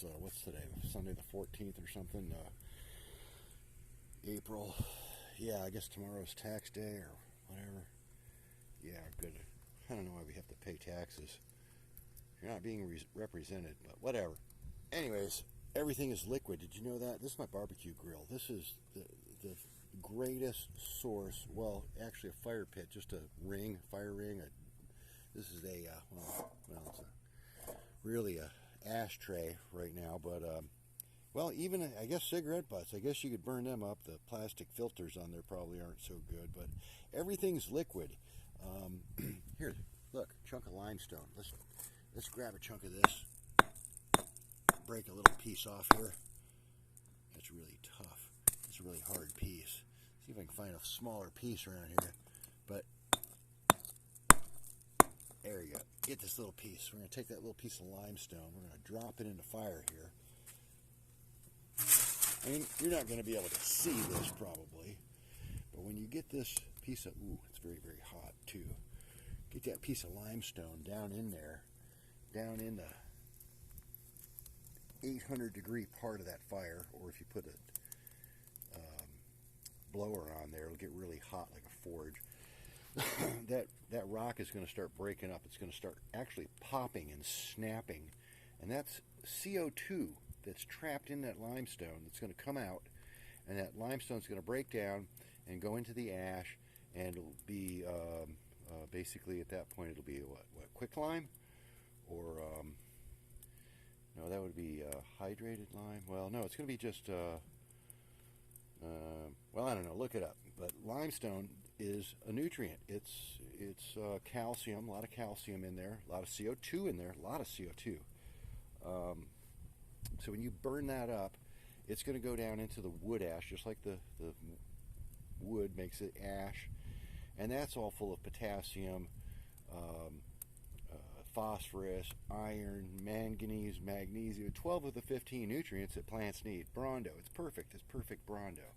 It's what's today? Sunday the 14th or something. April. Yeah, I guess tomorrow's tax day or whatever. Yeah, good. I don't know why we have to pay taxes. You're not being represented, but whatever. Anyways, everything is liquid. Did you know that? This is my barbecue grill. This is the greatest source. Well, actually a fire pit, just a ring, fire ring. This is it's really a ashtray right now, but well, even I guess cigarette butts, I guess you could burn them up. The plastic filters on there probably aren't so good, but everything's liquid. Here, look, chunk of limestone. Let's grab a chunk of this. Break a little piece off here. That's really tough. It's a really hard piece. See if I can find a smaller piece around here. But there you go. Get this little piece. We're going to take that little piece of limestone. We're going to drop it in the fire here. I mean, you're not going to be able to see this probably, but when you get this piece of, ooh, it's very, very hot too. Get that piece of limestone down in there, down in the 800-degree part of that fire, or if you put a blower on there, it'll get really hot like a forge. that rock is going to start breaking up. It's going to start actually popping and snapping, and that's CO2 that's trapped in that limestone that's going to come out, and that limestone is going to break down and go into the ash, and it'll be basically at that point it'll be what quicklime, or no, that would be hydrated lime. Well, no, it's going to be just well, I don't know, look it up. But limestone is a nutrient. It's calcium, a lot of calcium in there, a lot of CO2 in there, a lot of CO2. So when you burn that up, it's going to go down into the wood ash, just like the wood makes it ash, and that's all full of potassium, phosphorus, iron, manganese, magnesium, 12 of the 15 nutrients that plants need. Brawndo, it's perfect Brawndo.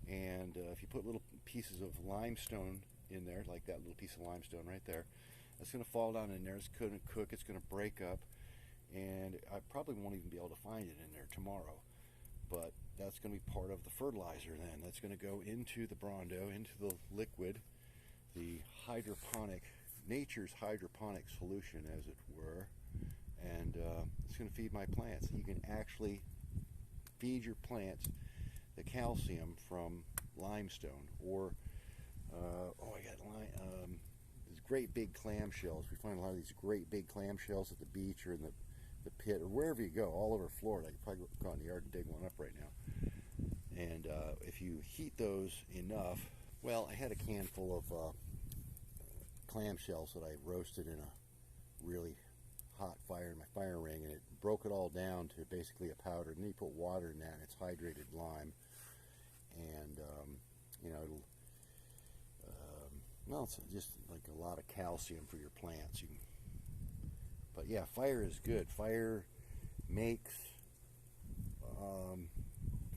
And if you put little pieces of limestone in there, like that little piece of limestone right there, that's going to fall down in there, it's going to cook, it's going to break up, and I probably won't even be able to find it in there tomorrow. But that's going to be part of the fertilizer then. That's going to go into the Brawndo, into the liquid, the hydroponic, nature's hydroponic solution, as it were, and it's going to feed my plants. You can actually feed your plants the calcium from limestone, or I got these great big clamshells. We find a lot of these great big clamshells at the beach or in the pit or wherever you go, all over Florida. You could probably go in the yard and dig one up right now. And if you heat those enough, well, I had a can full of clamshells that I roasted in a really hot fire in my fire ring, and it broke it all down to basically a powder. And then you put water in that, and it's hydrated lime, and it'll well, it's just like a lot of calcium for your plants. But yeah, fire is good. Fire makes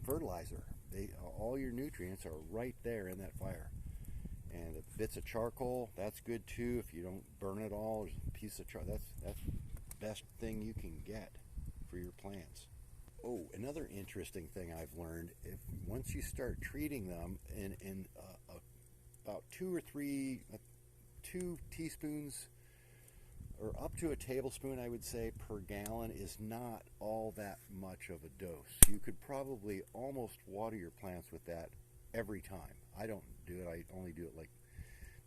fertilizer. All your nutrients are right there in that fire. And the bits of charcoal, that's good too. If you don't burn it all, there's a piece of charcoal. That's the best thing you can get for your plants. Oh, another interesting thing I've learned: once you start treating them in about 2 teaspoons, or up to a tablespoon, I would say, per gallon is not all that much of a dose. You could probably almost water your plants with that every time. I don't do it. I only do it like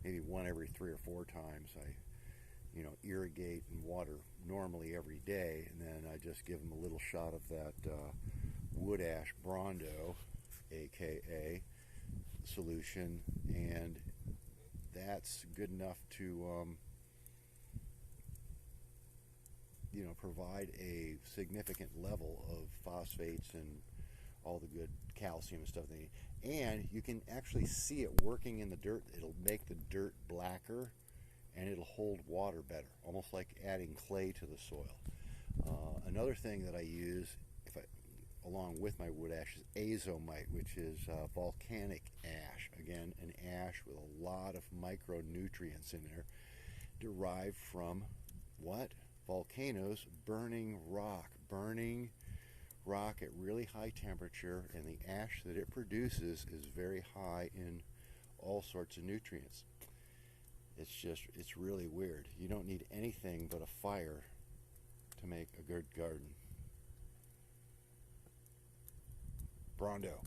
maybe one every 3 or 4 times. I irrigate and water normally every day, and then I just give them a little shot of that wood ash Brawndo, aka solution, and that's good enough to provide a significant level of phosphates and all the good calcium and stuff they need. And you can actually see it working in the dirt. It'll make the dirt blacker, and it'll hold water better, almost like adding clay to the soil. Another thing that I use along with my wood ash is Azomite, which is volcanic ash. Again, an ash with a lot of micronutrients in there, derived from what? Volcanoes burning rock, burning rock at really high temperature, and the ash that it produces is very high in all sorts of nutrients. It's really weird. You don't need anything but a fire to make a good garden. Brawndo.